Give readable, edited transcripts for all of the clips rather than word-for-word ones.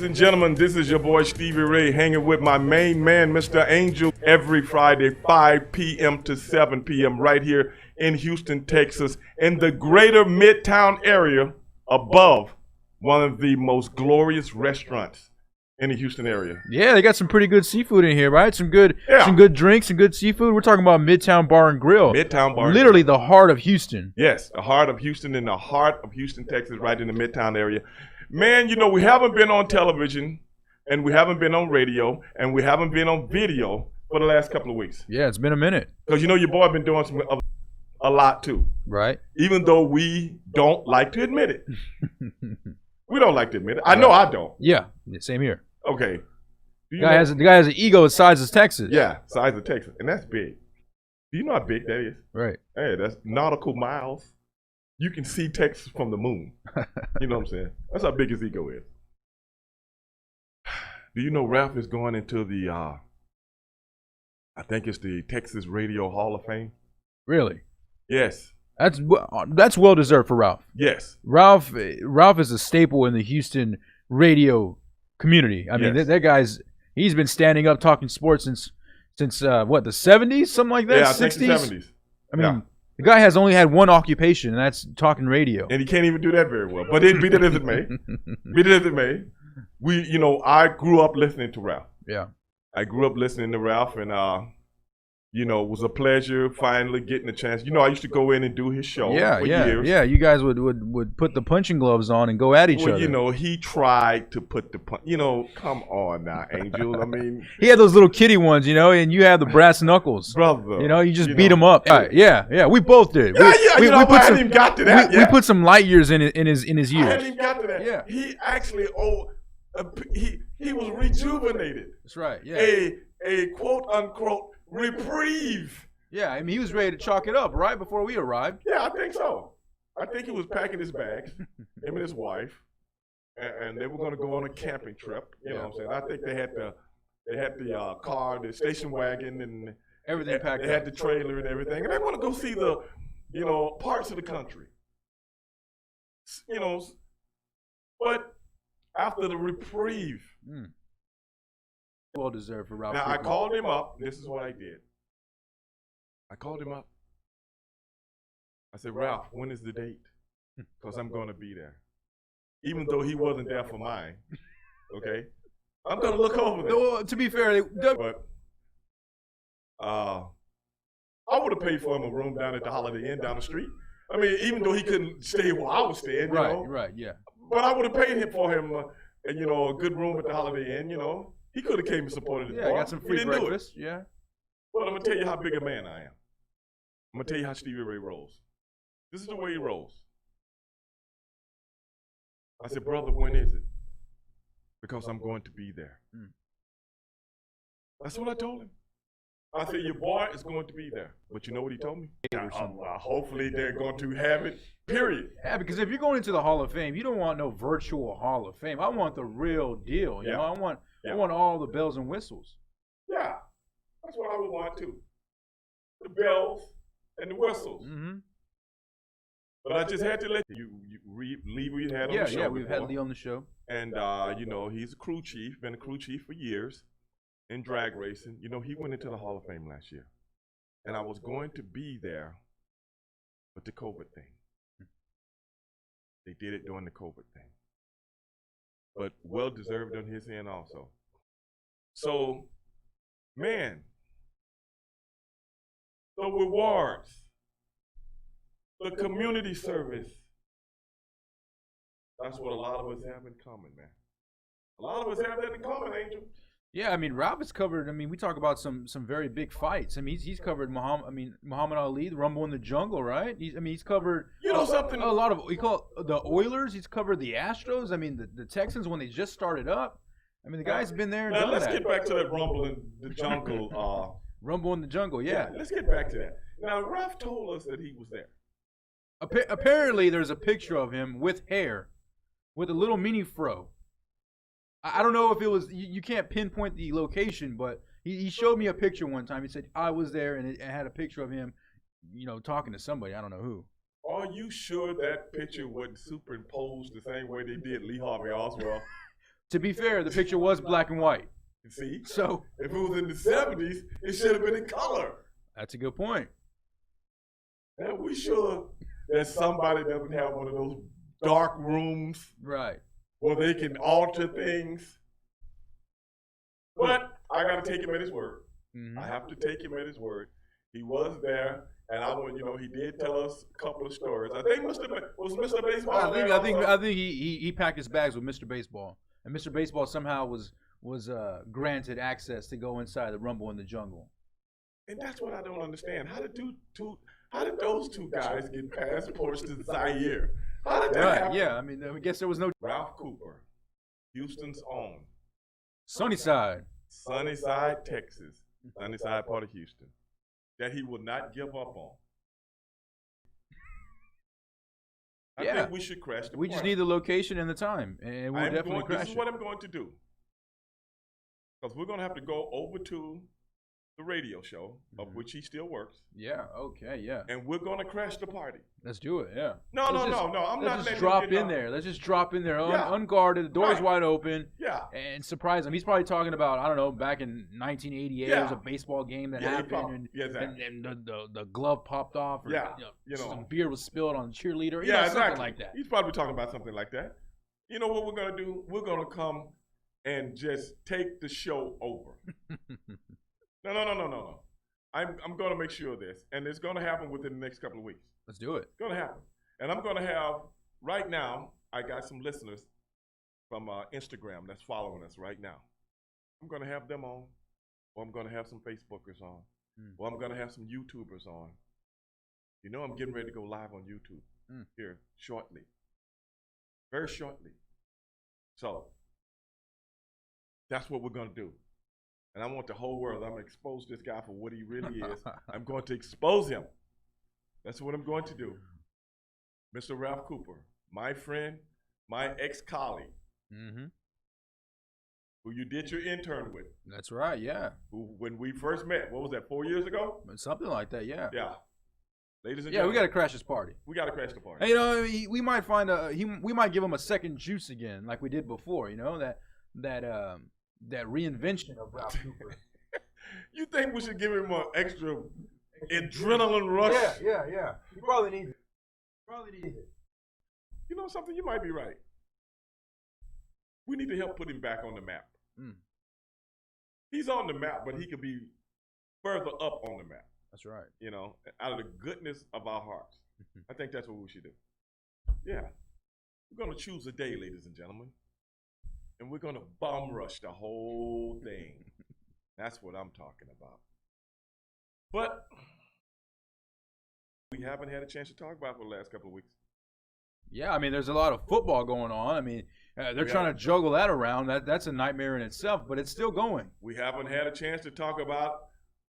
and gentlemen, this is your boy Stevie Ray hanging with my main man, Mr. Angel, every Friday, 5 p.m. to 7 p.m. right here in Houston, Texas, in the greater Midtown area above one of the most glorious restaurants in the Houston area. Yeah, they got some pretty good seafood in here, right? Some good drinks and good seafood. We're talking about Midtown Bar and Grill. Midtown Bar and Literally Grill. the heart of Houston. Yes, the heart of Houston, in the heart of Houston, Texas, right in the Midtown area. Man, you know, we haven't been on television, and we haven't been on radio, and we haven't been on video for the last couple of weeks. Yeah, it's been a minute. Because, you know, your boy been doing a lot, too. Right. Even though we don't like to admit it. We don't like to admit it. I know I don't. Yeah, same here. Okay. The guy has an ego the size of Texas. Yeah, size of Texas. And that's big. Do you know how big that is? Right. Hey, that's nautical miles. You can see Texas from the moon. You know what I'm saying? That's how big his ego is. Do you know Ralph is going into the, I think it's the Texas Radio Hall of Fame? Really? Yes. That's well deserved for Ralph. Yes. Ralph is a staple in the Houston radio community. I mean, that guy's he's been standing up talking sports since what, the 70s, something like that. Yeah, I 60s. think the 70s. I mean, the guy has only had one occupation, and that's talking radio. And he can't even do that very well. But be that as it may, I grew up listening to Ralph. Yeah. I grew up listening to Ralph, and it was a pleasure finally getting a chance. You know, I used to go in and do his show for years. Yeah, you guys would put the punching gloves on and go at each other. You know, he tried to put the come on now, Angel. I mean, he had those little kitty ones, and you have the brass knuckles. Brother. You just beat him up. Yeah, we both did. I hadn't even got to that yet. We put some light years in his ears. I hadn't even got to that. Yeah. He actually, he was rejuvenated. That's right, yeah. A quote-unquote reprieve. Yeah, I mean, he was ready to chalk it up right before we arrived. Yeah, I think so. I think he was packing his bags, him and his wife, and they were going to go on a camping trip. You know what I'm saying? I think they had the car, the station wagon, and everything packed. They had the trailer and everything, and they want to go see the, parts of the country. But after the reprieve. Well deserved for Ralph. Now, I called him up. This is what I did. I called him up. I said, Ralph, when is the date? Because I'm going to be there. Even though he wasn't there for mine. Okay? I'm going to look over there. No, to be fair, but I would have paid for him a room down at the Holiday Inn down the street. I mean, even though he couldn't stay where I was staying, Right, yeah. But I would have paid him for him, a good room at the Holiday Inn, He could have came and supported his bar. Yeah, got some free breakfast. Yeah. Well, I'm going to tell you how big a man I am. I'm going to tell you how Stevie Ray rolls. This is the way he rolls. I said, brother, when is it? Because I'm going to be there. That's what I told him. I said, your boy is going to be there. But you know what he told me? Hopefully they're going to have it, period. Yeah, because if you're going into the Hall of Fame, you don't want no virtual Hall of Fame. I want the real deal. You know, I want all the bells and whistles. Yeah, that's what I would want too. The bells and the whistles. Mm-hmm. But I just had to let you Lee we had on the show. Yeah, we've had Lee on the show. And, he's a crew chief, been a crew chief for years in drag racing. He went into the Hall of Fame last year. And I was going to be there with the COVID thing. They did it during the COVID thing. But well-deserved on his end also. So, man, the rewards, the community service, that's what a lot of us have in common, man. A lot of us have that in common, Angel. Yeah, I mean, Ralph has covered. I mean, we talk about some very big fights. I mean, he's covered Muhammad Ali, the Rumble in the Jungle, right? He's covered. Something. A lot of we call it the Oilers. He's covered the Astros. I mean, the Texans when they just started up. I mean, the guy's been there. Now let's get back to that Rumble in the Jungle. Rumble in the Jungle, yeah. Let's get back to that. Now, Ralph told us that he was there. Apparently, there's a picture of him with hair, with a little mini fro. I don't know if it was, you can't pinpoint the location, but he showed me a picture one time. He said, I was there, and it had a picture of him, talking to somebody. I don't know who. Are you sure that picture wasn't superimposed the same way they did Lee Harvey Oswald? To be fair, the picture was black and white. See? So if it was in the 70s, it should have been in color. That's a good point. And we sure that somebody doesn't have one of those dark rooms, right, where they can alter things. But I got to take him at his word. Mm-hmm. I have to take him at his word. He was there, and he did tell us a couple of stories. I think was Mr. Baseball. I think he packed his bags with Mr. Baseball, and Mr. Baseball somehow was granted access to go inside the Rumble in the Jungle. And that's what I don't understand. How did those two guys get passports to Zaire? How did that happen? Yeah, I guess there was no. Ralph Cooper, Houston's own. Sunnyside, Texas. Sunnyside part of Houston. That he will not give up on. I think we should crash the We just need the location and the time, and we'll definitely crash it. This is what I'm going to do. Because we're going to have to go over to the radio show, of which he still works. Yeah, okay, yeah. And we're going to crash the party. Let's do it, yeah. No. I'm not letting Let's just drop in there. Let's just drop in there, unguarded, the door's wide open. Yeah. And surprise him. He's probably talking about, I don't know, back in 1988, there was a baseball game that happened, and the glove popped off, or some beer was spilled on the cheerleader, something like that. He's probably talking about something like that. You know what we're going to do? We're going to come and just take the show over. No. I'm going to make sure of this, and it's going to happen within the next couple of weeks. Let's do it. It's going to happen. And I'm going to have, right now, I got some listeners from Instagram that's following us right now. I'm going to have them on, or I'm going to have some Facebookers on, or I'm going to have some YouTubers on. You know I'm getting ready to go live on YouTube here shortly. Very shortly. So, that's what we're going to do. And I want the whole world. I'm going to expose this guy for what he really is. I'm going to expose him. That's what I'm going to do. Mr. Ralph Cooper, my friend, my ex-colleague, who you did your intern with. That's right, yeah. Who, when we first met, what was that, 4 years ago? Something like that, yeah. Yeah. Ladies and gentlemen. We got to crash this party. We got to crash the party. And, we might find we might give him a second juice again, like we did before, that reinvention of Ralph Cooper. You think we should give him an extra adrenaline rush? Yeah. He probably needs it. You know something? You might be right. We need to help put him back on the map. He's on the map, but he could be further up on the map. That's right. Out of the goodness of our hearts. I think that's what we should do. Yeah. We're going to choose a day, ladies and gentlemen. And we're going to bum rush the whole thing. That's what I'm talking about. But we haven't had a chance to talk about it for the last couple of weeks. Yeah, there's a lot of football going on. They're trying to juggle that around. That's a nightmare in itself, but it's still going. We haven't had a chance to talk about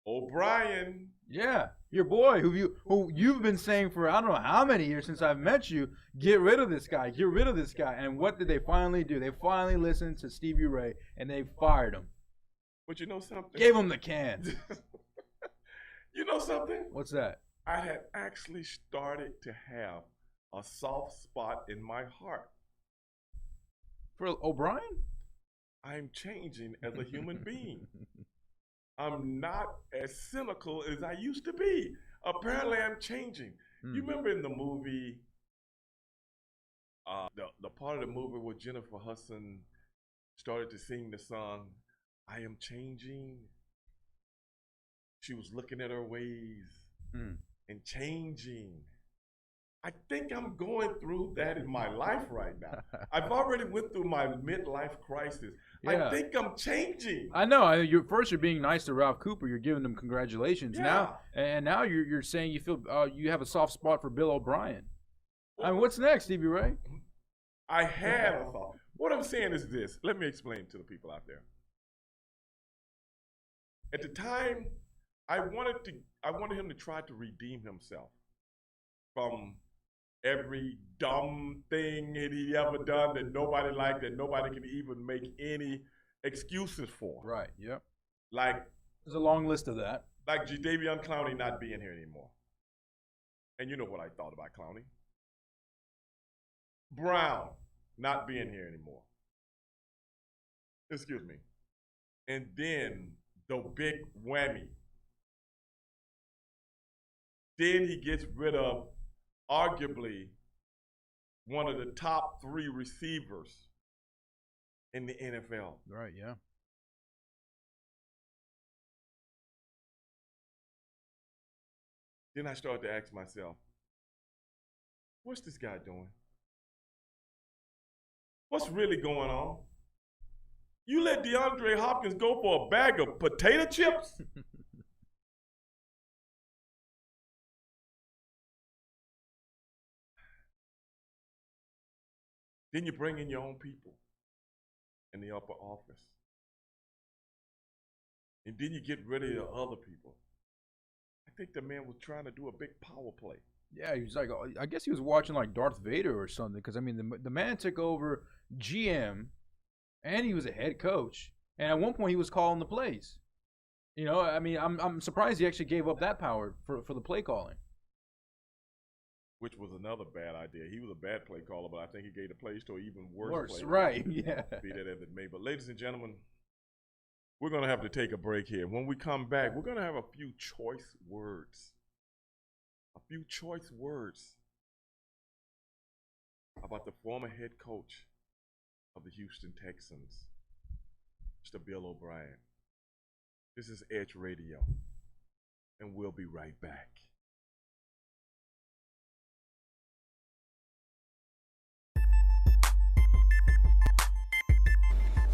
O'Brien. Yeah, your boy, who you've been saying for I don't know how many years since I've met you, get rid of this guy. And what did they finally do? They finally listened to Stevie Ray, and they fired him. But you know something? Gave him the can. You know something? What's that? I had actually started to have a soft spot in my heart. For O'Brien? I'm changing as a human being. I'm not as cynical as I used to be. Apparently, I'm changing. You remember in the movie, the part of the movie where Jennifer Hudson started to sing the song, I am changing. She was looking at her ways and changing. I think I'm going through that in my life right now. I've already went through my midlife crisis. Yeah. I think I'm changing. I know. You're being nice to Ralph Cooper. You're giving him congratulations. Yeah. Now you're saying you feel you have a soft spot for Bill O'Brien. What's next, Stevie Ray? I have a thought. What I'm saying is this. Let me explain to the people out there. At the time, I wanted him to try to redeem himself from every dumb thing that he ever done that nobody liked, that nobody can even make any excuses for. Right, yep. Like, there's a long list of that. Like Jadeveon Clowney not being here anymore. And you know what I thought about Clowney. Brown not being here anymore. Excuse me. And then the big whammy. Then he gets rid of arguably one of the top 3 receivers in the NFL. Right, yeah. Then I started to ask myself, what's this guy doing? What's really going on? You let DeAndre Hopkins go for a bag of potato chips? Then you bring in your own people in the upper office. And then you get rid of the other people. I think the man was trying to do a big power play. Yeah, he was like, I guess he was watching like Darth Vader or something. Because I mean, the man took over GM, and he was a head coach. And at one point, he was calling the plays. You know, I mean, I'm surprised he actually gave up that power for the play calling. Which was another bad idea. He was a bad play caller, but I think he gave the plays to an even worse play. Right? Yeah. Be that as it may. But ladies and gentlemen, we're going to have to take a break here. When we come back, we're going to have a few choice words. A few choice words about the former head coach of the Houston Texans, Mr. Bill O'Brien. This is Edge Radio, and we'll be right back.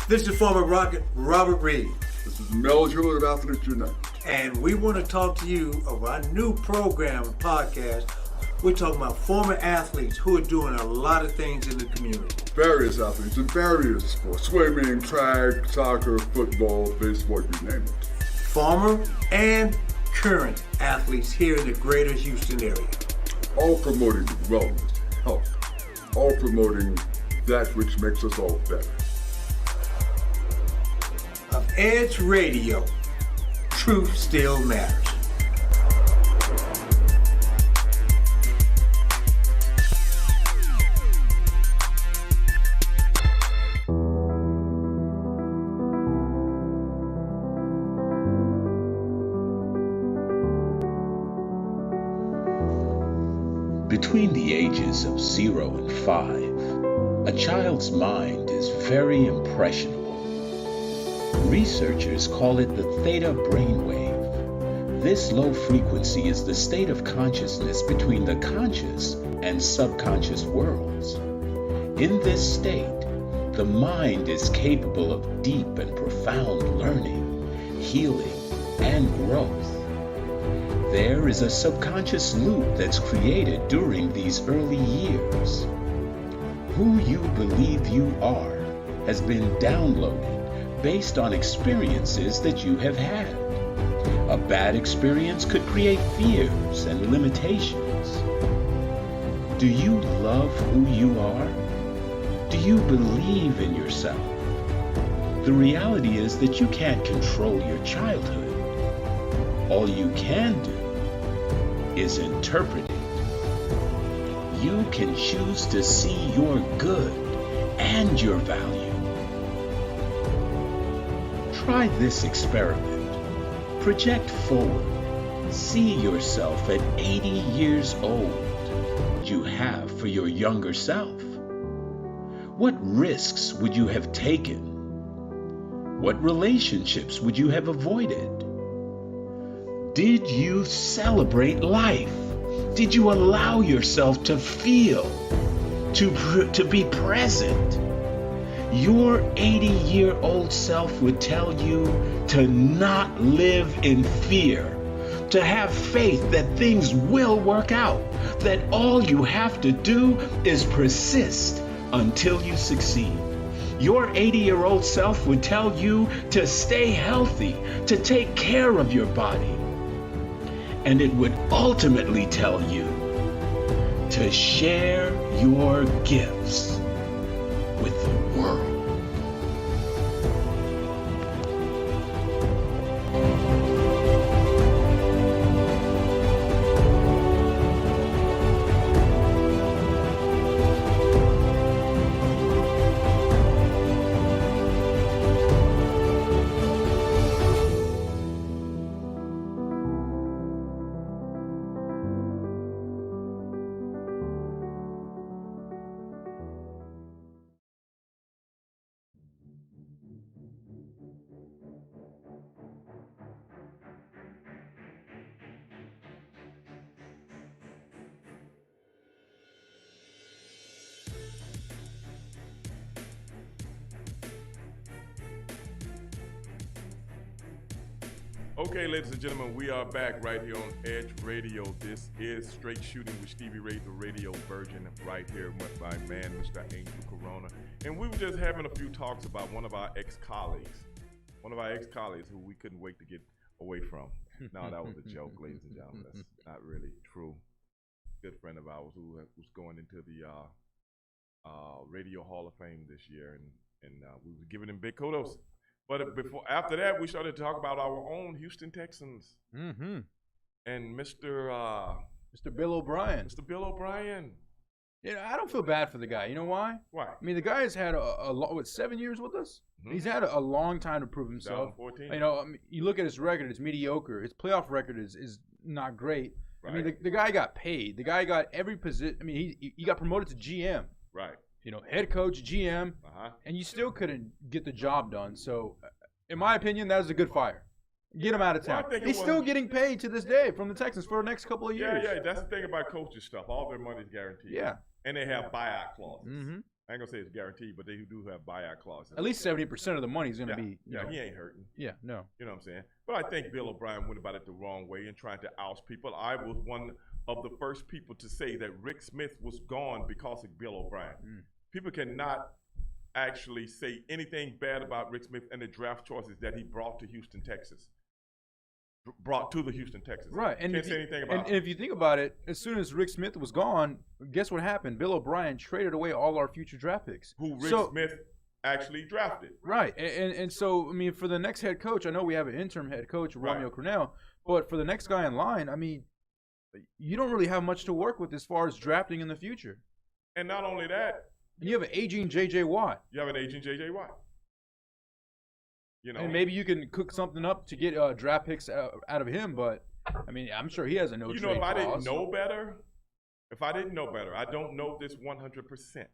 This is former Rocket Robert Reed. This is Mel Jewett of Athletes United. And we want to talk to you of our new program and podcast. We're talking about former athletes who are doing a lot of things in the community. Various athletes in various sports. Swimming, track, soccer, football, baseball, you name it. Former and current athletes here in the greater Houston area. All promoting wellness, health. All promoting that which makes us all better. Of Edge Radio, truth still matters. Between the ages of 0 and 5, a child's mind is very impressionable. Researchers call it the theta brainwave. This low frequency is the state of consciousness between the conscious and subconscious worlds. In this state, the mind is capable of deep and profound learning, healing, and growth. There is a subconscious loop that's created during these early years. Who you believe you are has been downloaded based on experiences that you have had. A bad experience could create fears and limitations. Do you love who you are? Do you believe in yourself? The reality is that you can't control your childhood. All you can do is interpret it. You can choose to see your good and your value. Try this experiment. Project forward. See yourself at 80 years old. You have for your younger self. What risks would you have taken? What relationships would you have avoided? Did you celebrate life? Did you allow yourself to feel, to be present? Your 80-year-old self would tell you to not live in fear, to have faith that things will work out, that all you have to do is persist until you succeed. Your 80-year-old self would tell you to stay healthy, to take care of your body. And it would ultimately tell you to share your gifts with the world. Okay, ladies and gentlemen, we are back right here on Edge Radio. This is Straight Shooting with Stevie Ray, the radio version, right here with my man, Mr. Angel Corona. And we were just having a few talks about one of our ex-colleagues who we couldn't wait to get away from. No, that was a joke, ladies and gentlemen. That's not really true. Good friend of ours who was going into the Radio Hall of Fame this year, and we were giving him big kudos. But after that, we started to talk about our own Houston Texans. Mm-hmm. And Mr. Bill O'Brien. Mr. Bill O'Brien. You know, I don't feel bad for the guy. You know why? Why? I mean, the guy has had what, 7 years with us? Mm-hmm. He's had a long time to prove himself. 2014. You know, I mean, you look at his record, it's mediocre. His playoff record is not great. Right. I mean, the guy got paid. The guy got every position. I mean, he got promoted to GM. Right. You know, head coach, GM, and you still couldn't get the job done. So, in my opinion, that was a good fire. Get him out of town. Well, he's still getting paid to this day from the Texans for the next couple of years. Yeah, that's the thing about coaches stuff. All their money's guaranteed. Yeah. And they have buyout clauses. Mm-hmm. I ain't going to say it's guaranteed, but they do have buyout clauses. At least 70% of the money is going to be. He ain't hurting. Yeah, no. You know what I'm saying? But I think Bill O'Brien went about it the wrong way in trying to oust people. I was one of the first people to say that Rick Smith was gone because of Bill O'Brien. Mm. People cannot actually say anything bad about Rick Smith and the draft choices that he brought to Houston, Texas. Brought to the Houston Texans. Right. And can't say anything about it. And if you think about it, as soon as Rick Smith was gone, guess what happened? Bill O'Brien traded away all our future draft picks. Who Rick Smith actually drafted. Right. And so, I mean, for the next head coach, I know we have an interim head coach, Romeo Cornell, but for the next guy in line, I mean, you don't really have much to work with as far as drafting in the future. And not only that, you have an aging J.J. Watt. You have an aging J.J. Watt. You know, and maybe you can cook something up to get draft picks out of him, but I mean, I'm sure he has a no trade clause. If I didn't know better, I don't know this 100%.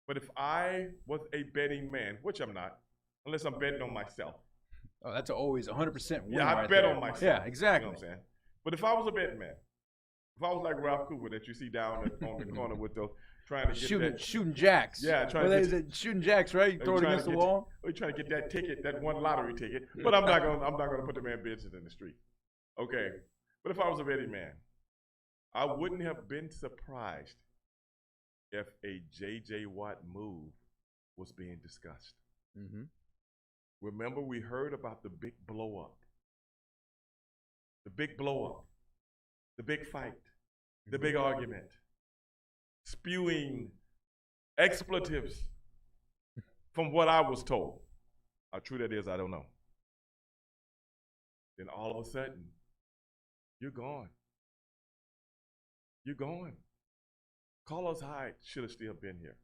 But if I was a betting man, which I'm not, unless I'm betting on myself. Oh, that's always 100% win. Yeah, I bet on myself. Yeah, exactly. You know what I'm saying? But if I was a betting man, if I was like Ralph Cooper that you see down on the corner with those trying to get shooting jacks. Yeah, trying to get shooting jacks, right? Throw it against the wall. Or trying to get that ticket, that one lottery ticket. But I'm not gonna put the man business in the street. Okay. But if I was a betting man, I wouldn't have been surprised if a J.J. Watt move was being discussed. Mm-hmm. Remember, we heard about the big blow up. The big blow up. The big fight. The big argument. Spewing expletives from what I was told. How true that is, I don't know. Then all of a sudden, you're gone. You're gone. Carlos Hyde should have still been here.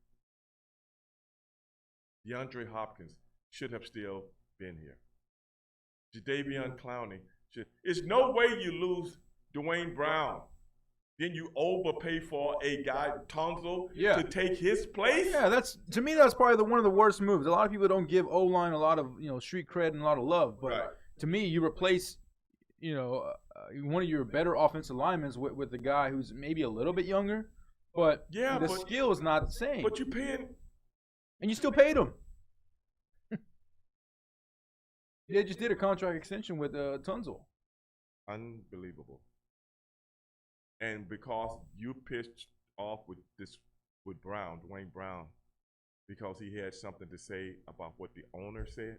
DeAndre Hopkins should have still been here. Jadeveon Clowney should. There's no way you lose Dwayne Brown. Then you overpay for a guy, Tunzel, to take his place? Yeah, to me that's probably one of the worst moves. A lot of people don't give O-line a lot of street cred and a lot of love, but to me, you replace one of your better offensive linemen with a guy who's maybe a little bit younger, but the skill is not the same. But you're paying, and you still paid him. They just did a contract extension with Tunzel. Unbelievable. And because you pissed off with Dwayne Brown, because he had something to say about what the owner said,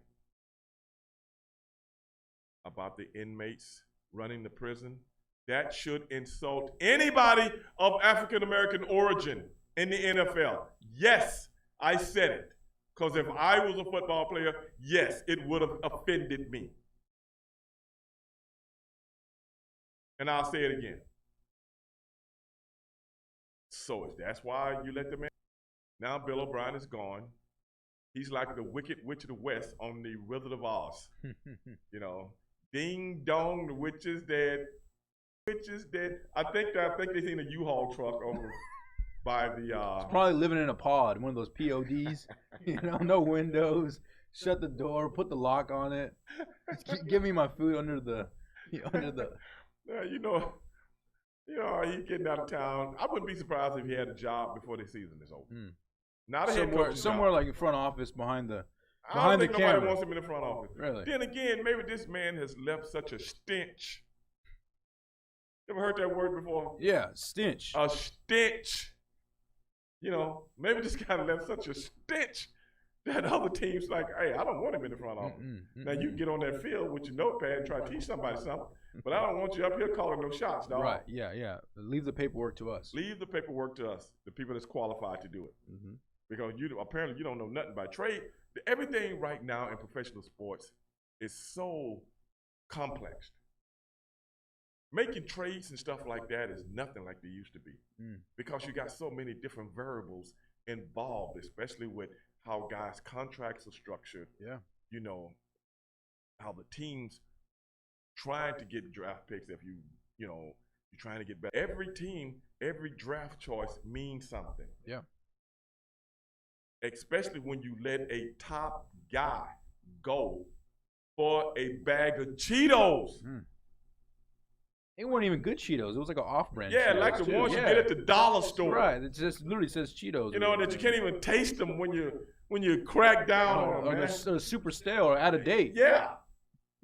about the inmates running the prison, that should insult anybody of African American origin in the NFL. Yes, I said it. Because if I was a football player, yes, it would have offended me. And I'll say it again. So that's why you let the man. Now Bill O'Brien is gone. He's like the Wicked Witch of the West on the Wizard of Oz. Ding dong, the witch is dead. Witch is dead. I think they seen a U-Haul truck over by the. It's probably living in a pod, one of those PODs. No windows. Shut the door. Put the lock on it. Just give me my food under the. He's getting out of town. I wouldn't be surprised if he had a job before the season is over. Not a head coach. Somewhere job. like in front office behind the I Behind don't the think nobody camera. wants him in the front office. Really? Then again, maybe this man has left such a stench. You ever heard that word before? Yeah, stench. A stench. You know, maybe this guy left such a stench that other teams like, hey, I don't want him in the front office. Now you can get on that field with your notepad and try to teach somebody something, but I don't want you up here calling no shots, dog. Right, yeah. Leave the paperwork to us. Leave the paperwork to us, the people that's qualified to do it. Because apparently you don't know nothing by trade. Everything right now in professional sports is so complex. Making trades and stuff like that is nothing like they used to be because you got so many different variables involved, especially with how guys' contracts are structured. Yeah. You know, how the teams trying to get draft picks if you're trying to get better. Every team, every draft choice means something. Yeah. Especially when you let a top guy go for a bag of Cheetos. They weren't even good Cheetos. It was like an off-brand. Yeah, Cheetos like the too. ones you get at the dollar store. Right. It just literally says Cheetos. You know, that you can't even taste them when you crack down on them, or man. they're super stale or out of date. Yeah.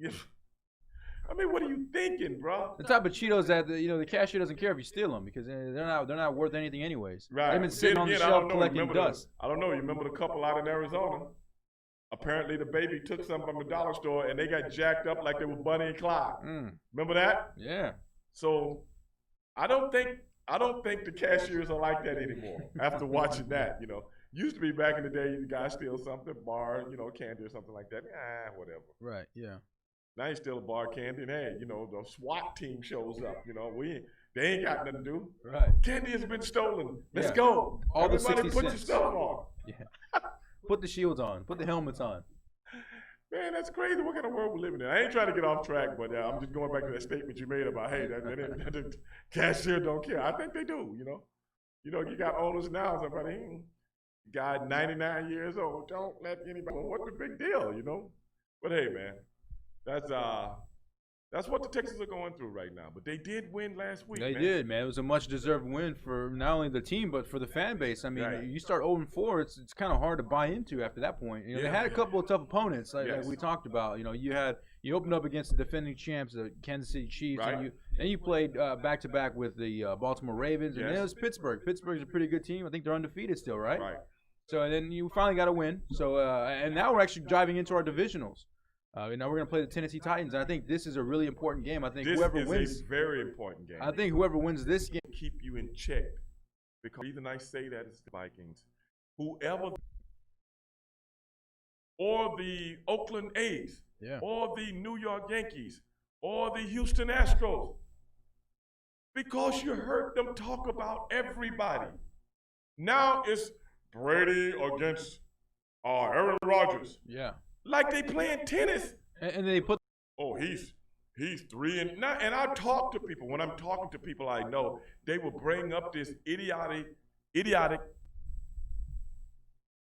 I mean, what are you thinking, bro? The type of Cheetos that the cashier doesn't care if you steal them because they're not worth anything anyways. Right. They've been sitting on the shelf collecting dust. I don't know. You remember the couple out in Arizona? Apparently, the baby took some from the dollar store and they got jacked up like they were Bonnie and Clyde. Remember that? Yeah. So, I don't think the cashiers are like that anymore. After watching that, used to be back in the day, the guy steal something, bar, candy or something like that. Whatever. Right. Yeah. Now you steal a bar candy, and hey, the SWAT team shows up. They ain't got nothing to do. Right. Candy has been stolen. Let's Yeah. go. All the Everybody 60 put cents. your stuff on. Yeah. Put the shields on. Put the helmets on. Man, that's crazy. What kind of world we're living in? I ain't trying to get off track, but I'm just going back to that statement you made about, hey, that the cashier don't care. I think they do, you got owners now, somebody, guy 99 years old, don't let anybody, well, what's the big deal, But hey, man, that's what the Texans are going through right now. But they did win last week, They man. did, man. It was a much-deserved win for not only the team, but for the fan base. I mean, Right. you start 0-4, it's kind of hard to buy into after that point. They had a couple of tough opponents, like Yes. we talked about. You opened up against the defending champs, the Kansas City Chiefs, Right. and you played back-to-back with the Baltimore Ravens, and then Yes. it was Pittsburgh. Pittsburgh's a pretty good team. I think they're undefeated still, right? Right. So and then you finally got a win. So and now we're actually driving into our divisionals. Now we're going to play the Tennessee Titans. And I think this is a really important game. I think This whoever is wins, a very important game. I think whoever wins this game. Keep you in check. Because the reason I say that is the Vikings. Whoever, or the Oakland A's, Yeah. or the New York Yankees, or the Houston Astros, because you heard them talk about everybody. Now it's Brady against Aaron Rodgers. Yeah. Like they playing tennis. And they put. Oh, he's 3-9. And I talk to people. When I'm talking to people I know, they will bring up this idiotic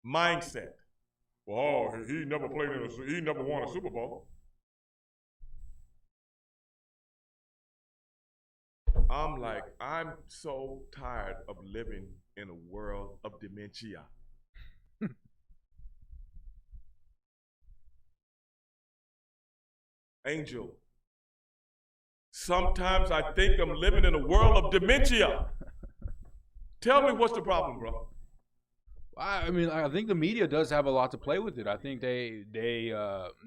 mindset. Well, he never played he never won a Super Bowl. I'm like, I'm so tired of living in a world of dementia. Angel, sometimes I think I'm living in a world of dementia. Tell me what's the problem, bro? I mean, I think the media does have a lot to play with it. I think they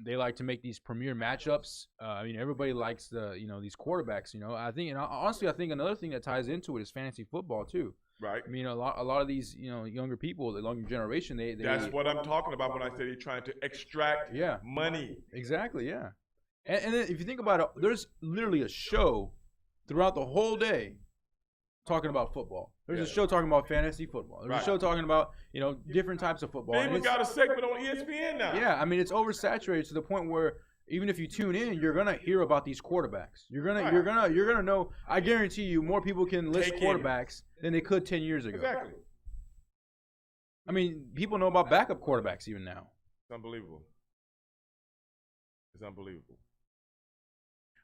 like to make these premier matchups. I mean, everybody likes these quarterbacks. I think, and honestly, I think another thing that ties into it is fantasy football too. Right. I mean, a lot of these younger people, the younger generation, they That's what I'm talking about when I say they're trying to extract money. Exactly, yeah. And then if you think about it, there's literally a show throughout the whole day talking about football. There's a show talking about fantasy football. There's a show talking about, different types of football. They even got a segment on ESPN now. Yeah, I mean, it's oversaturated to the point where even if you tune in, you're gonna hear about these quarterbacks. You're gonna know. I guarantee you, more people can list quarterbacks than they could 10 years ago. Exactly. I mean, people know about backup quarterbacks even now. It's unbelievable. It's unbelievable.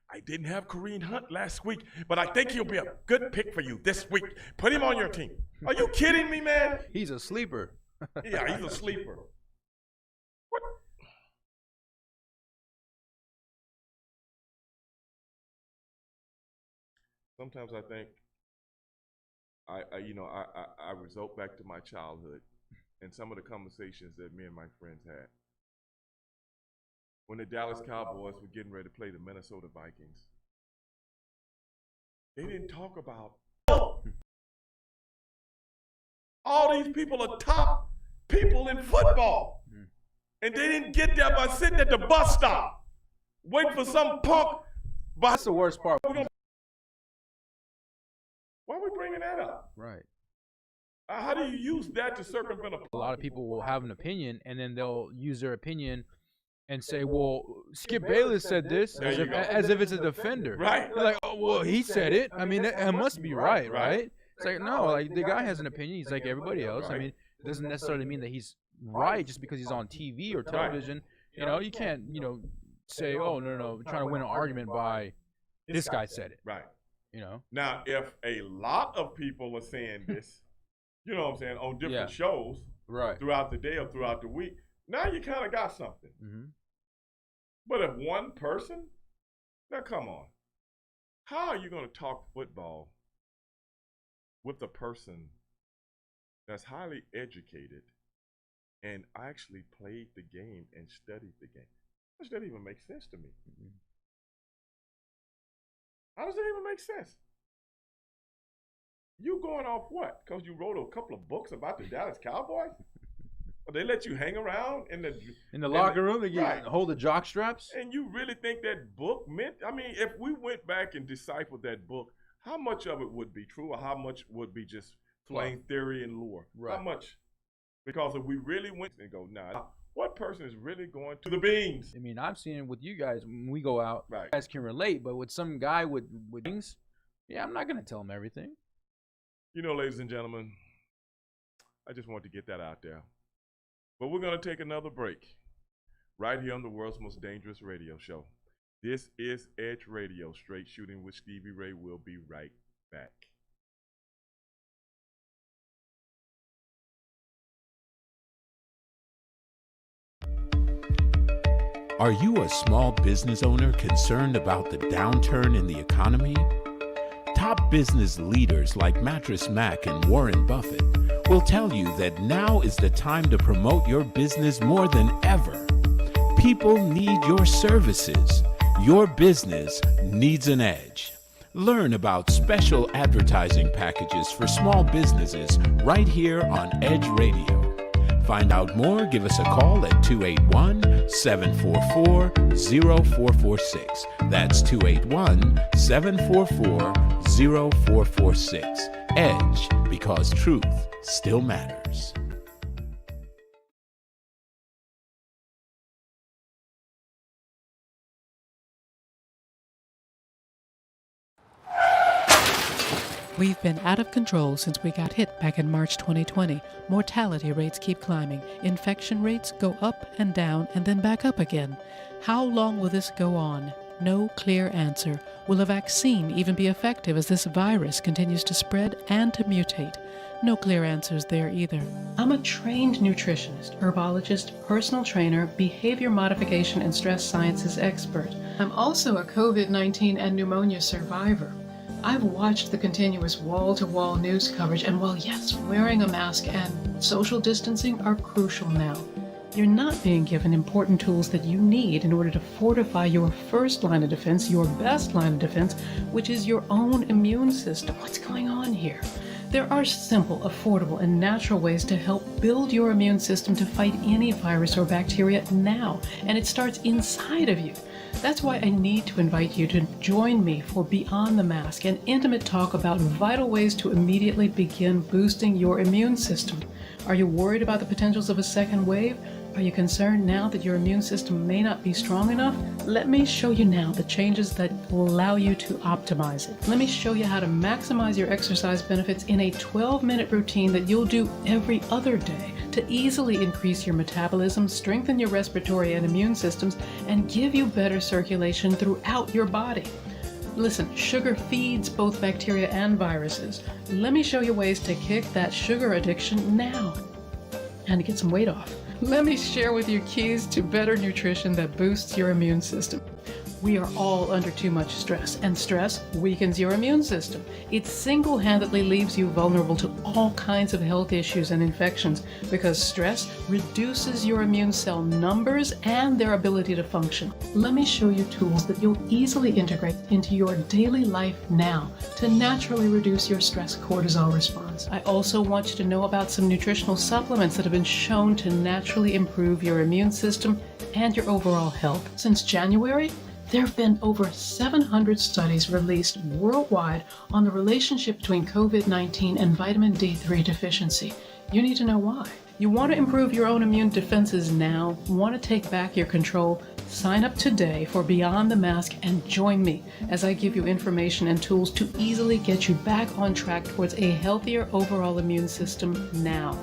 I didn't have Kareem Hunt last week, but I think he'll be a good pick for you this week. Put him on your team. Are you kidding me, man? He's a sleeper. Yeah, he's a sleeper. What? sometimes I think I result back to my childhood and some of the conversations that me and my friends had. When the Dallas Cowboys were getting ready to play the Minnesota Vikings, they didn't talk about all these people are top people in football. And they didn't get there by sitting at the bus stop, waiting for some punk. That's the worst part. Why are we bringing that up? Right. How do you use that to circumvent A lot of people will have an opinion, and then they'll use their opinion and say, well, Skip Bayless said this, as if it's a defender. Right. They're like, oh, well, he said it. I mean, it must be right, right? It's like, no, like, the guy has an opinion. He's like everybody else. I mean, it doesn't necessarily mean that he's right just because he's on TV or television. You know, you can't, say, oh, no, trying to win an argument by this guy said it. Right. You know? Now, if a lot of people are saying this, you know what I'm saying, on different shows throughout the day or throughout the week, now you kind of got something. Mm-hmm. But if one person, now come on. How are you going to talk football with a person that's highly educated and actually played the game and studied the game? How does that even make sense to me? Mm-hmm. How does that even make sense? You going off what? Because you wrote a couple of books about the Dallas Cowboys? Or they let you hang around in the locker room and you hold the jock straps? And you really think that book meant? I mean, if we went back and deciphered that book, how much of it would be true or how much would be just plain theory and lore? Right. How much? Because if we really went and go, nah, what person is really going to the beans? I mean, I've seen it with you guys when we go out. You guys can relate, but with some guy with things, I'm not going to tell him everything. You know, ladies and gentlemen, I just want to get that out there. But we're going to take another break right here on the world's most dangerous radio show. This is Edge Radio, Straight Shooting with Stevie Ray. We'll be right back. Are you a small business owner concerned about the downturn in the economy? Top business leaders like Mattress Mac and Warren Buffett will tell you that now is the time to promote your business more than ever. People need your services. Your business needs an edge. Learn about special advertising packages for small businesses right here on Edge Radio. Find out more, give us a call at 281-744-0446. That's 281-744-0446. Edge, because truth still matters. We've been out of control since we got hit back in March 2020. Mortality rates keep climbing. Infection rates go up and down and then back up again. How long will this go on? No clear answer. Will a vaccine even be effective as this virus continues to spread and to mutate? No clear answers there either. I'm a trained nutritionist, herbologist, personal trainer, behavior modification and stress sciences expert. I'm also a COVID-19 and pneumonia survivor. I've watched the continuous wall-to-wall news coverage, and while yes, wearing a mask and social distancing are crucial now, you're not being given important tools that you need in order to fortify your first line of defense, your best line of defense, which is your own immune system. What's going on here? There are simple, affordable, and natural ways to help build your immune system to fight any virus or bacteria now, and it starts inside of you. That's why I need to invite you to join me for Beyond the Mask, an intimate talk about vital ways to immediately begin boosting your immune system. Are you worried about the potentials of a second wave? Are you concerned now that your immune system may not be strong enough? Let me show you now the changes that will allow you to optimize it. Let me show you how to maximize your exercise benefits in a 12-minute routine that you'll do every other day to easily increase your metabolism, strengthen your respiratory and immune systems, and give you better circulation throughout your body. Listen, sugar feeds both bacteria and viruses. Let me show you ways to kick that sugar addiction now and to get some weight off. Let me share with you keys to better nutrition that boosts your immune system. We are all under too much stress, and stress weakens your immune system. It single-handedly leaves you vulnerable to all kinds of health issues and infections because stress reduces your immune cell numbers and their ability to function. Let me show you tools that you'll easily integrate into your daily life now to naturally reduce your stress cortisol response. I also want you to know about some nutritional supplements that have been shown to naturally improve your immune system and your overall health. Since January, there have been over 700 studies released worldwide on the relationship between COVID-19 and vitamin D3 deficiency. You need to know why. You want to improve your own immune defenses now? Want to take back your control? Sign up today for Beyond the Mask and join me as I give you information and tools to easily get you back on track towards a healthier overall immune system now.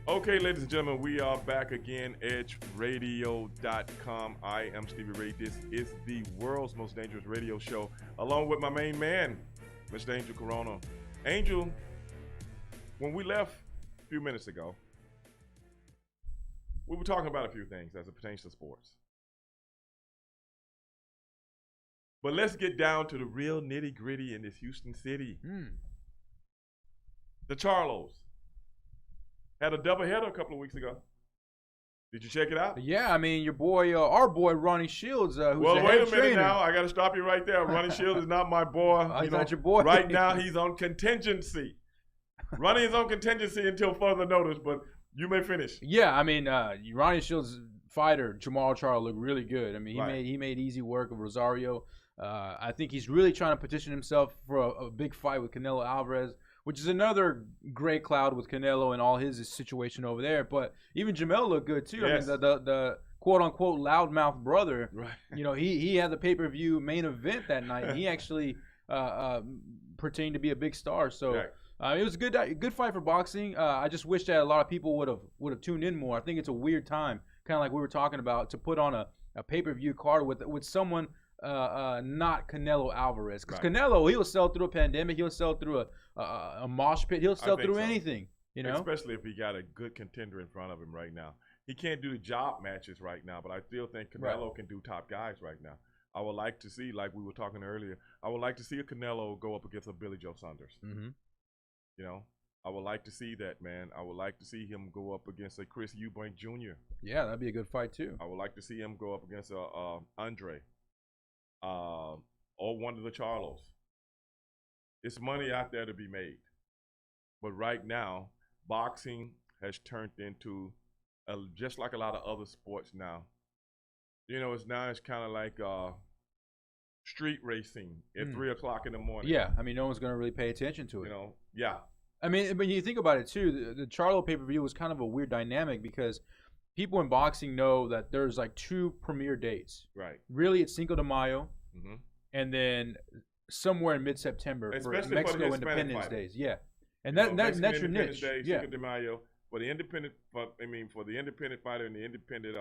Okay, ladies and gentlemen, we are back again, edgeradio.com. I am Stevie Ray. This is the world's most dangerous radio show, along with my main man, Mr. Angel Corona. Angel, when we left a few minutes ago, we were talking about a few things as it pertains to sports. But let's get down to the real nitty-gritty in this Houston city. The Charlos had a doubleheader a couple of weeks ago. Did you check it out? Yeah, I mean, your boy, our boy, Ronnie Shields, who's well, the wait head a minute trainer. now. I got to stop you right there. Ronnie Shields is not my boy. He's not your boy. Right now, he's on contingency. Ronnie is on contingency until further notice, but you may finish. Yeah, I mean, Ronnie Shields' fighter, Jamal Charlo, looked really good. I mean, Right. he made easy work of Rosario. I think he's really trying to petition himself for a big fight with Canelo Alvarez, which is another gray cloud with Canelo and all his situation over there. But even Jamel looked good too. Yes. I mean, the quote unquote loudmouth brother, Right. you know, he had the pay-per-view main event that night, and he actually pertained to be a big star. So Right. it was a good fight for boxing. I just wish that a lot of people would have tuned in more. I think it's a weird time, kind of like we were talking about, to put on a pay-per-view card with someone not Canelo Alvarez, because Right. Canelo, he'll sell through a pandemic, he'll sell through a mosh pit, he'll sell think through so. anything, you know. Especially if he got a good contender in front of him right now. He can't do the job matches right now, but I still think Canelo can do top guys right now. I would like to see, like we were talking earlier, I would like to see a Canelo go up against a Billy Joe Saunders. Mm-hmm. You know, I would like to see that, man. I would like to see him go up against a Chris Eubank Jr. Yeah, that'd be a good fight too. I would like to see him go up against Andre. Or one of the Charlos. It's money out there to be made. But right now, boxing has turned into, just like a lot of other sports now. You know, it's kind of like street racing at 3 o'clock in the morning. Yeah, I mean, no one's going to really pay attention to it. You know, yeah. I mean, when you think about it too, the Charlo pay-per-view was kind of a weird dynamic because people in boxing know that there's like 2 premier dates. Right. Really, it's Cinco de Mayo, Mm-hmm. and then somewhere in mid-September for Especially for the Mexico Hispanic Independence fighters. Days. Yeah, and You know, that's Mexican your Independence niche. Day, Yeah, Cinco de Mayo, for the independent fighter and the independent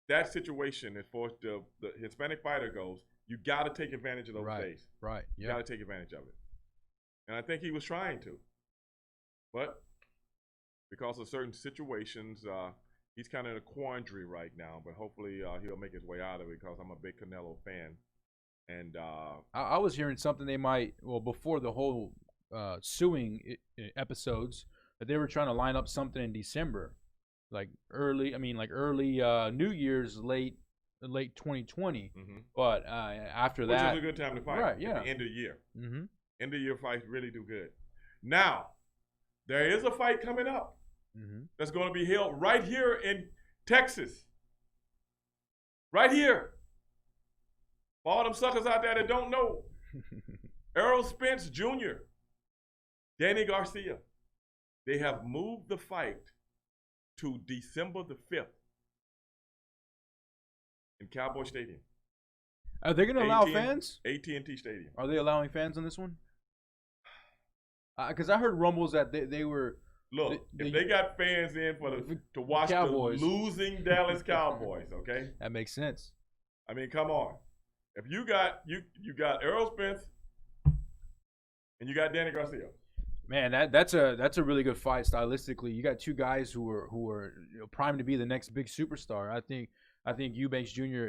that situation, as far as the Hispanic fighter goes, you got to take advantage of those days. right. You Yeah, got to take advantage of it. And I think he was trying to. But because of certain situations, he's kind of in a quandary right now. But hopefully he'll make his way out of it because I'm a big Canelo fan. And I was hearing something they might, well, before the whole suing episodes, that they were trying to line up something in December, like early New Year's, late 2020. mhm. But after which that, is a good time to fight. Right, at yeah. the end of the year. mm-hmm. End of year fights really do good. Now, there is a fight coming up Mm-hmm. that's going to be held right here in Texas. Right here. For all them suckers out there that don't know, Errol Spence Jr., Danny Garcia, they have moved the fight to December the 5th in Cowboy Stadium. Are they going to allow AT&T fans? AT&T Stadium. Are they allowing fans on this one? Because I heard rumbles that they were Look, if they got fans in to watch Cowboys. the losing Dallas Cowboys, okay? That makes sense. I mean, come on. If you got Errol Spence and you got Danny Garcia. Man, that's a really good fight stylistically. You got two guys who are primed to be the next big superstar. I think Eubanks Jr.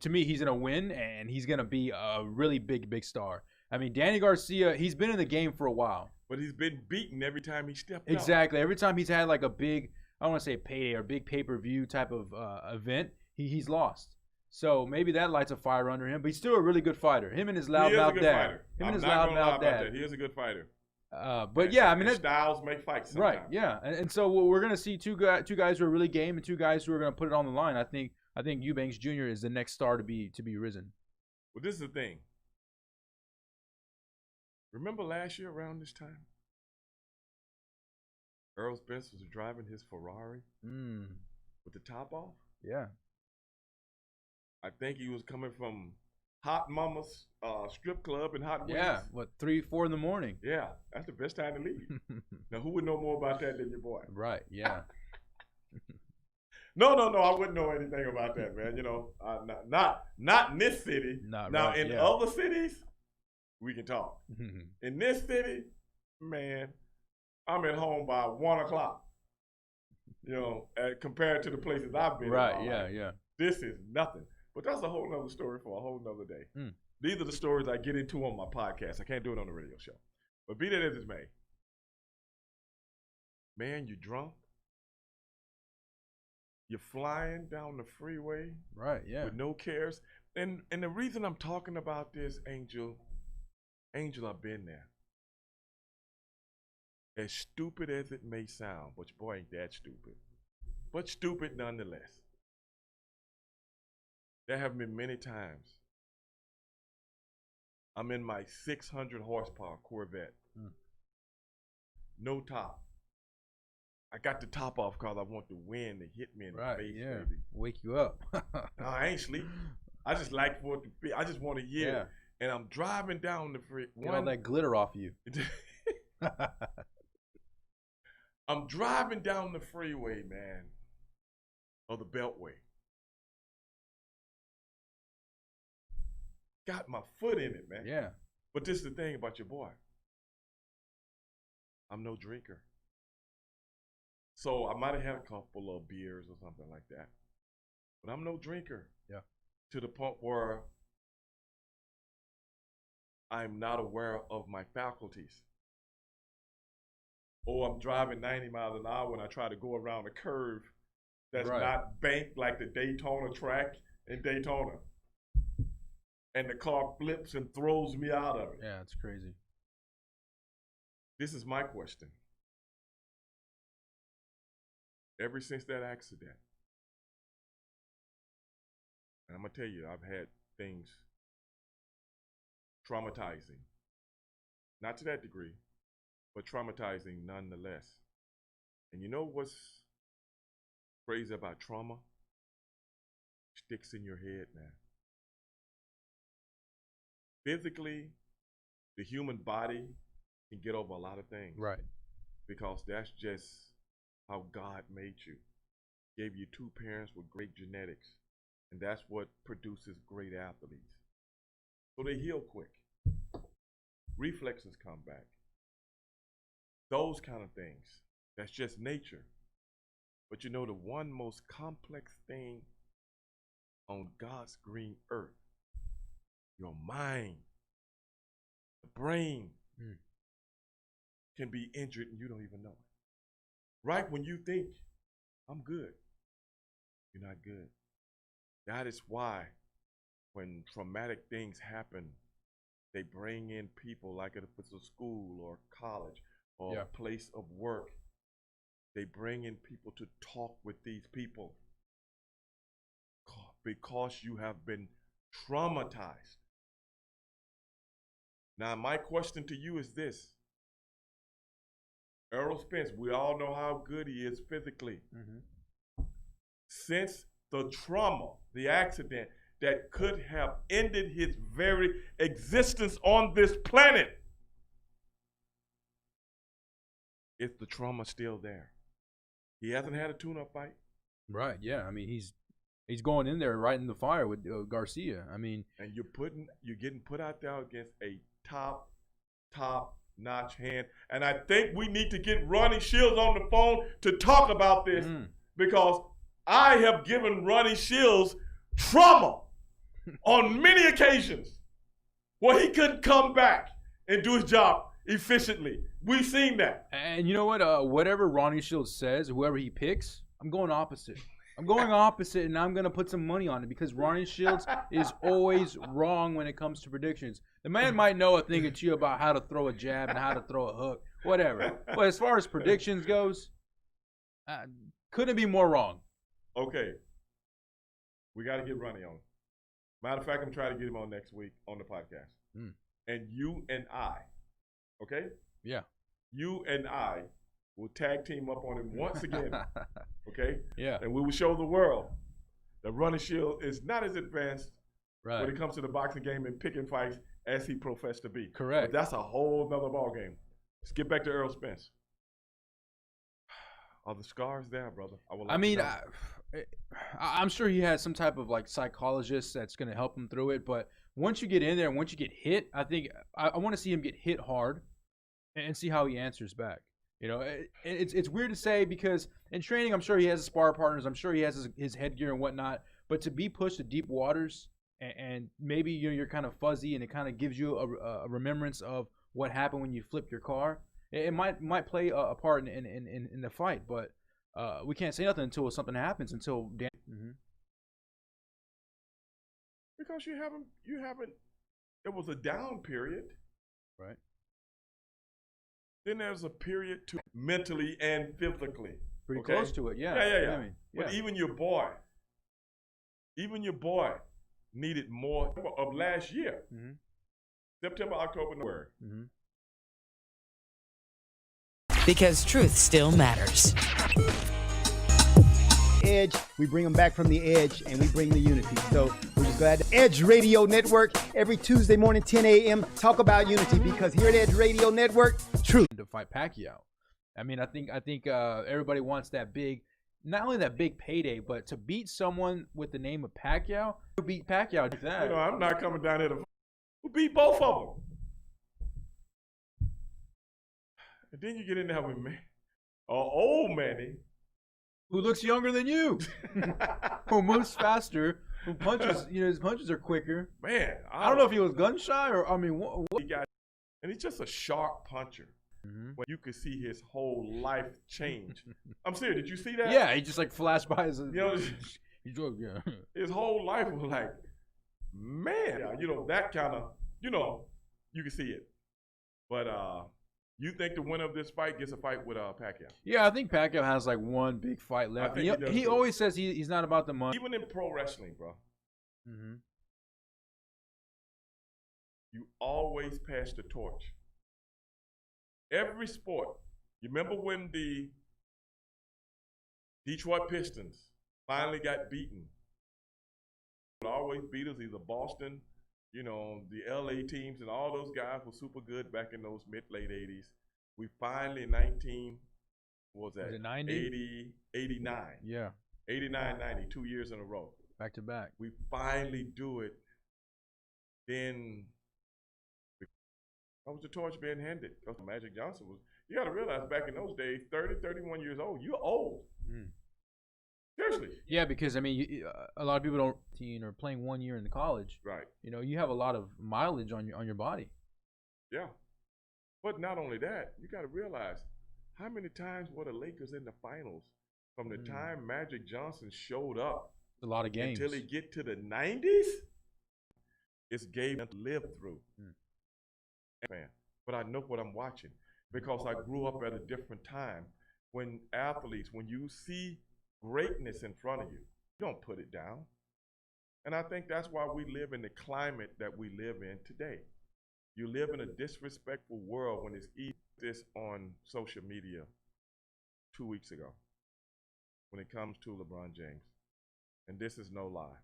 To me, he's gonna win and he's gonna be a really big star. I mean, Danny Garcia, he's been in the game for a while, but he's been beaten every time he stepped out. Exactly. Every time he's had like a big, I don't want to say payday or big pay-per-view type of event, he's lost. So maybe that lights a fire under him. But he's still a really good fighter. Him and his loudmouth dad. Him and his loudmouth dad. He is a good fighter. But yeah, I mean, styles make fights sometimes. Right? Yeah, and so we're gonna see two guys who are really game and two guys who are gonna put it on the line. I think Eubanks Jr. is the next star to be risen. Well, this is the thing. Remember last year around this time, Errol Spence was driving his Ferrari with the top off. Yeah, I think he was coming from Hot Mama's strip club in Hot Wings. Yeah, 3, 4 in the morning. Yeah, that's the best time to leave. Now, who would know more about that than your boy? Right, yeah. No, I wouldn't know anything about that, man. You know, not in this city. In other cities, we can talk. In this city, man, I'm at home by 1 o'clock. You know, compared to the places I've been. Right, yeah. This is nothing. But that's a whole nother story for a whole nother day. These are the stories I get into on my podcast. I can't do it on the radio show. But be that as it may, man, you drunk. You're flying down the freeway. Right, yeah. With no cares. And the reason I'm talking about this, Angel, I've been there. As stupid as it may sound, but your boy ain't that stupid. But stupid nonetheless. There have been many times I'm in my 600 horsepower Corvette. No top. I got the top off because I want the wind to hit me in the face, baby. Wake you up. No, I ain't sleep. I just like for it to be. I just want to hear it. And I'm driving down the freeway. Get all that glitter off you. I'm driving down the freeway, man, or the Beltway. Got my foot in it, man. Yeah. But this is the thing about your boy. I'm no drinker. So I might have had a couple of beers or something like that. But I'm no drinker. Yeah. To the point where I'm not aware of my faculties. Or I'm driving 90 miles an hour when I try to go around a curve that's not banked like the Daytona track in Daytona. And the car flips and throws me out of it. Yeah, it's crazy. This is my question. Ever since that accident, and I'm going to tell you, I've had things traumatizing. Not to that degree, but traumatizing nonetheless. And you know what's crazy about trauma? Sticks in your head, man. Physically, the human body can get over a lot of things. Right. Because that's just how God made you. Gave you two parents with great genetics. And that's what produces great athletes. So they heal quick. Reflexes come back. Those kind of things. That's just nature. But you know the one most complex thing on God's green earth, your mind, the brain can be injured and you don't even know it. Right when you think, I'm good, you're not good. That is why when traumatic things happen, they bring in people like if it's a school or college or a place of work. They bring in people to talk with these people because you have been traumatized. Now, my question to you is this. Errol Spence, we all know how good he is physically. Since the trauma, the accident that could have ended his very existence on this planet, is the trauma still there? He hasn't had a tune-up fight. Right. Yeah. I mean, he's going in there right in the fire with Garcia. I mean, and you're getting put out there against a top-notch hand. And I think we need to get Ronnie Shields on the phone to talk about this because I have given Ronnie Shields trauma on many occasions where he couldn't come back and do his job efficiently. We've seen that. And you know what? Whatever Ronnie Shields says, whoever he picks, I'm going opposite. I'm going opposite, and I'm going to put some money on it because Ronnie Shields is always wrong when it comes to predictions. The man might know a thing or two about how to throw a jab and how to throw a hook, whatever. But as far as predictions goes, couldn't be more wrong. Okay. We got to get Ronnie on. Matter of fact, I'm trying to get him on next week on the podcast. And you and I, okay? Yeah. You and I will tag team up on him once again, okay? Yeah. And we will show the world that Ronnie Shields is not as advanced when it comes to the boxing game and picking fights as he professed to be. Correct. But that's a whole nother ball game. Let's get back to Earl Spence. Are the scars there, brother? I'm sure he has some type of like psychologist that's going to help him through it. But once you get in there and once you get hit, I think I want to see him get hit hard and see how he answers back. You know, it's weird to say because in training, I'm sure he has his spar partners. I'm sure he has his headgear and whatnot. But to be pushed to deep waters and maybe you're kind of fuzzy and it kind of gives you a remembrance of what happened when you flipped your car. It might play a part in the fight, but we can't say nothing until something happens. Because you haven't. It was a down period, right? Then there's a period to mentally and physically. Pretty close to it, yeah. Yeah. I mean, but even your boy needed more of last year. September, October, November. Because truth still matters. Edge, we bring them back from the edge and we bring the unity. So we're just glad to Edge Radio Network every Tuesday morning, 10 a.m. talk about unity because here at Edge Radio Network, truth. To fight Pacquiao. I mean, I think everybody wants that big, not only that big payday, but to beat someone with the name of Pacquiao, to beat Pacquiao. You know, I'm not coming down here to beat both of them. And then you get in there with me, old Manny, who looks younger than you, who moves faster, who punches. You know, his punches are quicker. Man, I don't know if he was gun shy or I mean, what? And he's just a sharp puncher. When you could see his whole life change. I'm serious. Did you see that? Yeah, he just like flashed by his. His whole life was like, man, you know that kind of, you know, you can see it. But you think the winner of this fight gets a fight with Pacquiao? Yeah, I think Pacquiao has like one big fight left. He always says he's not about the money. Even in pro wrestling, bro. You always pass the torch. Every sport. You remember when the Detroit Pistons finally got beaten? They always beat us, either Boston, you know, the LA teams and all those guys were super good back in those mid-late 80s. We finally, 90? 89. Yeah. 89, 90, 2 years in a row. Back to back. We finally do it. Then, how was the torch being handed? Magic Johnson was, you got to realize back in those days, 30, 31 years old, you're old. Seriously. Yeah, because I mean, a lot of people don't or playing 1 year in the college. Right. You know, you have a lot of mileage on your body. Yeah. But not only that, you got to realize how many times were the Lakers in the finals from the time Magic Johnson showed up. A lot of games. Until he get to the 90s. It's game to live through. Man, but I know what I'm watching because I grew up at a different time when athletes, when you see greatness in front of you, you don't put it down. And I think that's why we live in the climate that we live in today. You live in a disrespectful world when it's this on social media 2 weeks ago when it comes to LeBron James. And this is no lie.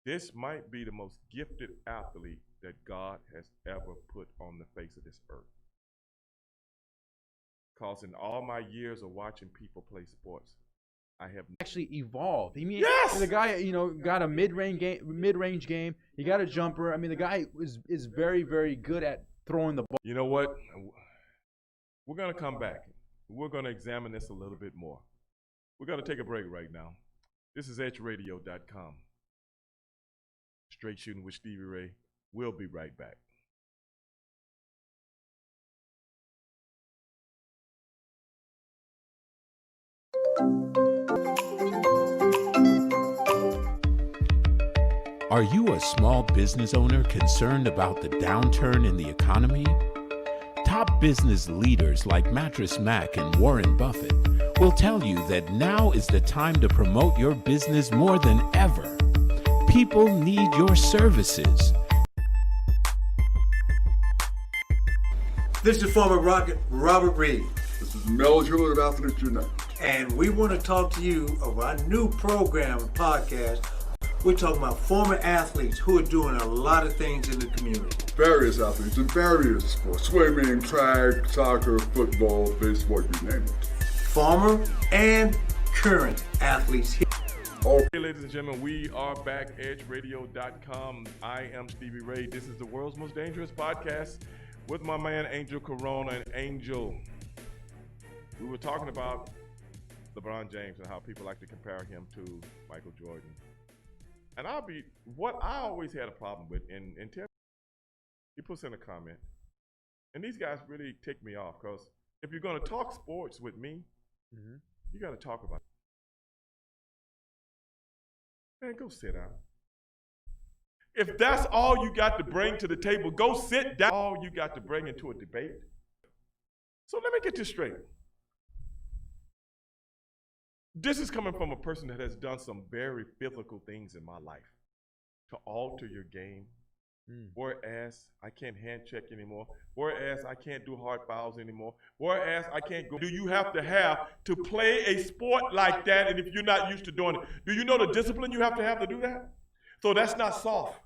This might be the most gifted athlete that God has ever put on the face of this earth. Because in all my years of watching people play sports, I have actually evolved. I mean, Yes! the guy, got a mid-range game. He got a jumper. I mean, the guy is very, very good at throwing the ball. You know what? We're going to come back. We're going to examine this a little bit more. We're going to take a break right now. This is edgeradio.com. Straight Shooting with Stevie Ray. We'll be right back. Are you a small business owner concerned about the downturn in the economy? Top business leaders like Mattress Mac and Warren Buffett will tell you that now is the time to promote your business more than ever. People need your services. This is former Rocket Robert Reed. This is Mel Jewell of Athletes United. And we want to talk to you of our new program and podcast. We're talking about former athletes who are doing a lot of things in the community. Various athletes in various sports. Swimming, track, soccer, football, baseball, you name it. Former and current athletes here. Hey, ladies and gentlemen, we are back, edgeradio.com. I am Stevie Ray. This is the world's most dangerous podcast with my man Angel Corona. And Angel, we were talking about LeBron James and how people like to compare him to Michael Jordan. And what I always had a problem with, and Tim, he puts in a comment, and these guys really tick me off, because if you're going to talk sports with me, you got to talk about it. Man, go sit down. If that's all you got to bring to the table, go sit down. All you got to bring into a debate. So let me get this straight. This is coming from a person that has done some very physical things in my life to alter your game. Whereas I can't hand check anymore. Whereas I can't do hard fouls anymore. Whereas I can't go. Do you have to play a sport like that? And if you're not used to doing it, do you know the discipline you have to do that? So that's not soft.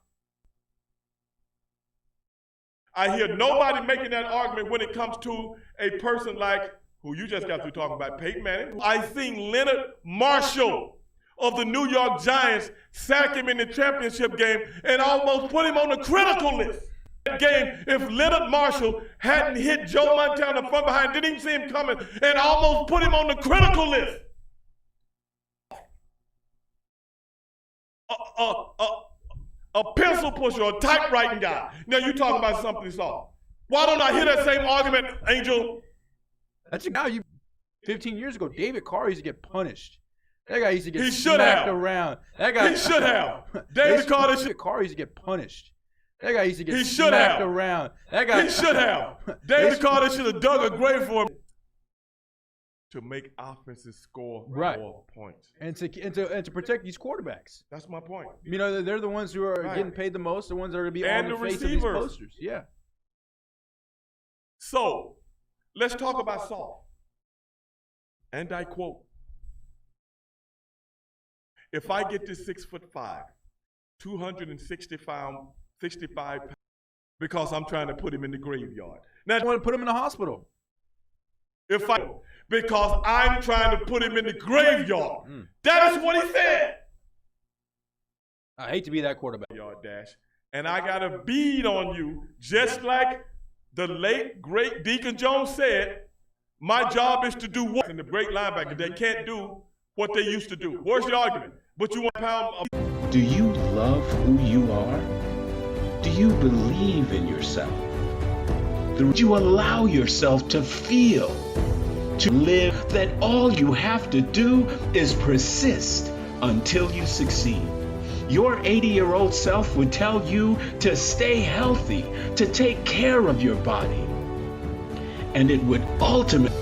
I hear nobody making that argument when it comes to a person like who you just got through talking about, Peyton Manning. I seen Leonard Marshall of the New York Giants sack him in the championship game and almost put him on the critical list. That game, if Leonard Marshall hadn't hit Joe Montana from behind, didn't even see him coming, and almost put him on the critical list. A pencil pusher, a typewriting guy. Now you talking about something soft. Why don't I hear that same argument, Angel? That's a guy 15 years ago, David Carr used to get punished. That guy used to get He should smacked have. around. That guy, He should have. David Carr used to get punished. That guy used to get He should smacked have. around. That guy, He should have. David Carter should have dug a grave for him. To make offenses score more points. and to protect these quarterbacks. That's my point. They're the ones who are getting paid the most, the ones that are going to be on the face of these posters. Yeah. So, let's talk about Saul. And I quote, if I get this 6'5", 265 pounds, because I'm trying to put him in the graveyard. Now, I want to put him in the hospital. Because I'm trying to put him in the graveyard. That is what he said. I hate to be that quarterback. Yard dash. And I got a bead on you, just like the late, great Deacon Jones said, my job is to do what? And the great linebacker, they can't do what they used to do. Where's the argument? But you want to pound. Do you love who you are? Do you believe in yourself? Do you allow yourself to feel, to live, that all you have to do is persist until you succeed? Your 80-year-old self would tell you to stay healthy, to take care of your body. And it would ultimately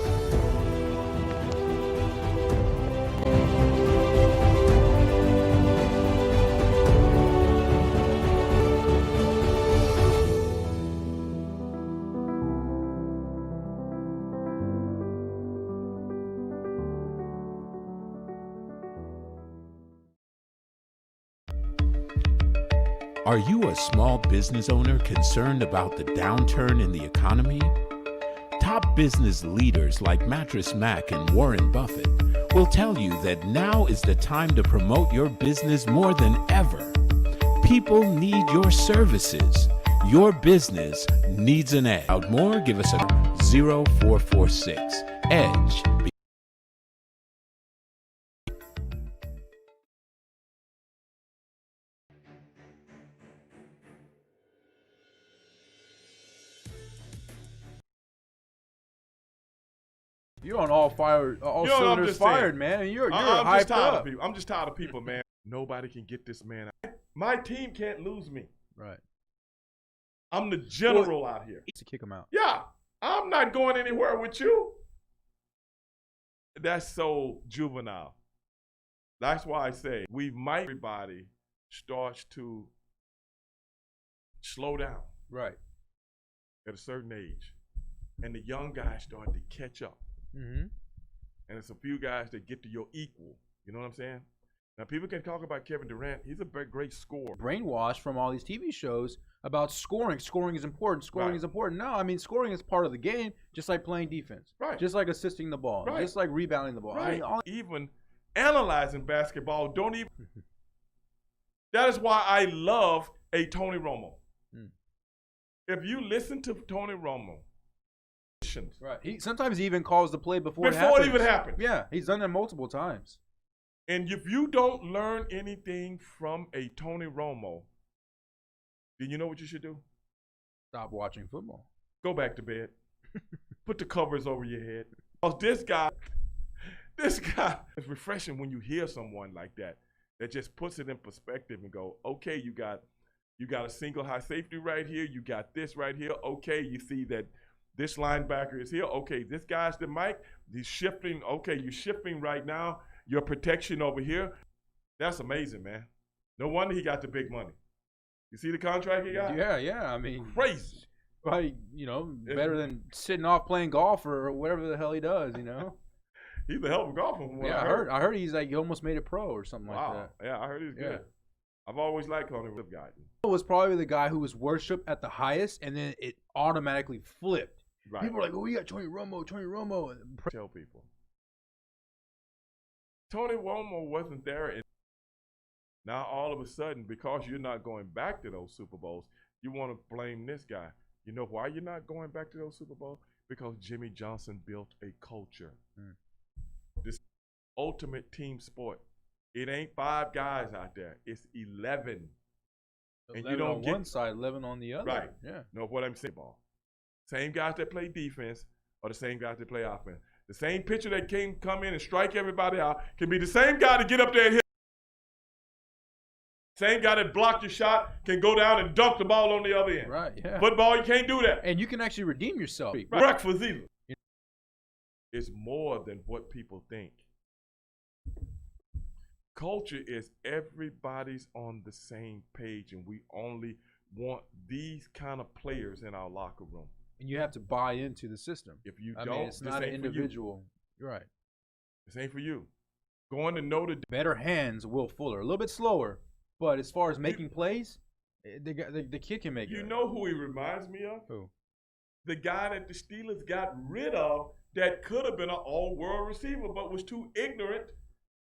Are you a small business owner concerned about the downturn in the economy? Top business leaders like Mattress Mac and Warren Buffett will tell you that now is the time to promote your business more than ever. People need your services. Your business needs an edge. Out more, give us a 0446 EDGE. You're on all cylinders fired, man. You're I'm hyped just tired up. of people. I'm just tired of people, man. Nobody can get this man out. My team can't lose me. Right. I'm the general out here. To kick him out. Yeah, I'm not going anywhere with you. That's so juvenile. That's why I say everybody starts to slow down. Right. At a certain age. And the young guys start to catch up. Mm-hmm. And it's a few guys that get to your equal. You know what I'm saying? Now, people can talk about Kevin Durant. He's a great scorer. Brainwashed from all these TV shows about scoring. Scoring is important. Scoring is important. No, I mean, scoring is part of the game, just like playing defense. Right. Just like assisting the ball. Right. Just like rebounding the ball. Right. I mean, even analyzing basketball, don't even. That is why I love a Tony Romo. If you listen to Tony Romo, right. Sometimes he even calls the play before it even happens. Yeah, he's done that multiple times. And if you don't learn anything from a Tony Romo, then you know what you should do? Stop watching football. Go back to bed. Put the covers over your head. Because this guy, it's refreshing when you hear someone like that just puts it in perspective and go, okay, you got a single high safety right here. You got this right here. Okay, you see that this linebacker is here. Okay, this guy's the mic. He's shifting. Okay, you're shifting right now. Your protection over here. That's amazing, man. No wonder he got the big money. You see the contract he got? Yeah. I mean, crazy. Probably, better than sitting off playing golf or whatever the hell he does, He's a hell of a golfer. I heard he's like, he almost made it pro or something like that. Yeah, I heard he's good. I've always liked Tony guy. Was probably the guy who was worshipped at the highest, and then it automatically flipped. Right. People were like, "Oh, we got Tony Romo." Tell people, Tony Romo wasn't there, and now all of a sudden, because you're not going back to those Super Bowls, you want to blame this guy. You know why you're not going back to those Super Bowls? Because Jimmy Johnson built a culture. This ultimate team sport. It ain't 5 guys out there. It's 11. 11 and you don't on one side, 11 on the other. Right. Yeah. Know what I'm saying? Same guys that play defense are the same guys that play offense. The same pitcher that can come in and strike everybody out can be the same guy to get up there and hit. Same guy that blocked your shot can go down and dunk the ball on the other end. Right, yeah. Football, you can't do that. And you can actually redeem yourself. Right. Breakfast either. It's more than what people think. Culture is everybody's on the same page, and we only want these kind of players in our locker room. And you have to buy into the system. If you I don't, mean, it's not an individual. You're right. This ain't for you. Going to Notre Dame. Better hands, Will Fuller. A little bit slower, but as far as making plays, the kid can make it. You know who he reminds me of? Who? The guy that the Steelers got rid of that could have been an all-world receiver, but was too ignorant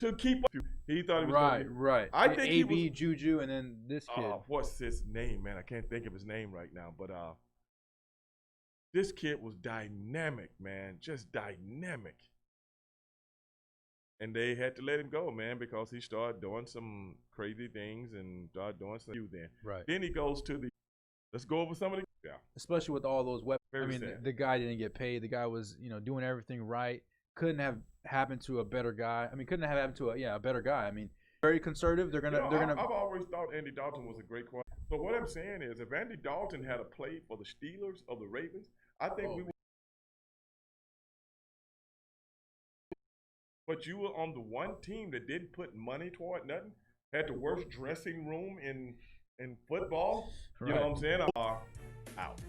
to keep up. He thought he was right. I think AB, he was, Juju, and then this kid. What's his name, man? I can't think of his name right now, but this kid was dynamic, man, just dynamic. And they had to let him go, man, because he started doing some crazy things and started doing some new then. Right. Then he goes to the, let's go over some of the, especially with all those weapons. Very I mean, sad. the guy didn't get paid. The guy was, doing everything right. Couldn't have happened to a better guy. I mean, couldn't have happened to a better guy. I mean, very conservative. They're gonna. I've always thought Andy Dalton was a great quarterback. But what I'm saying is, if Andy Dalton had a play for the Steelers or the Ravens, I think we would. But you were on the one team that didn't put money toward nothing, had the worst dressing room in football. You know what I'm saying? Out.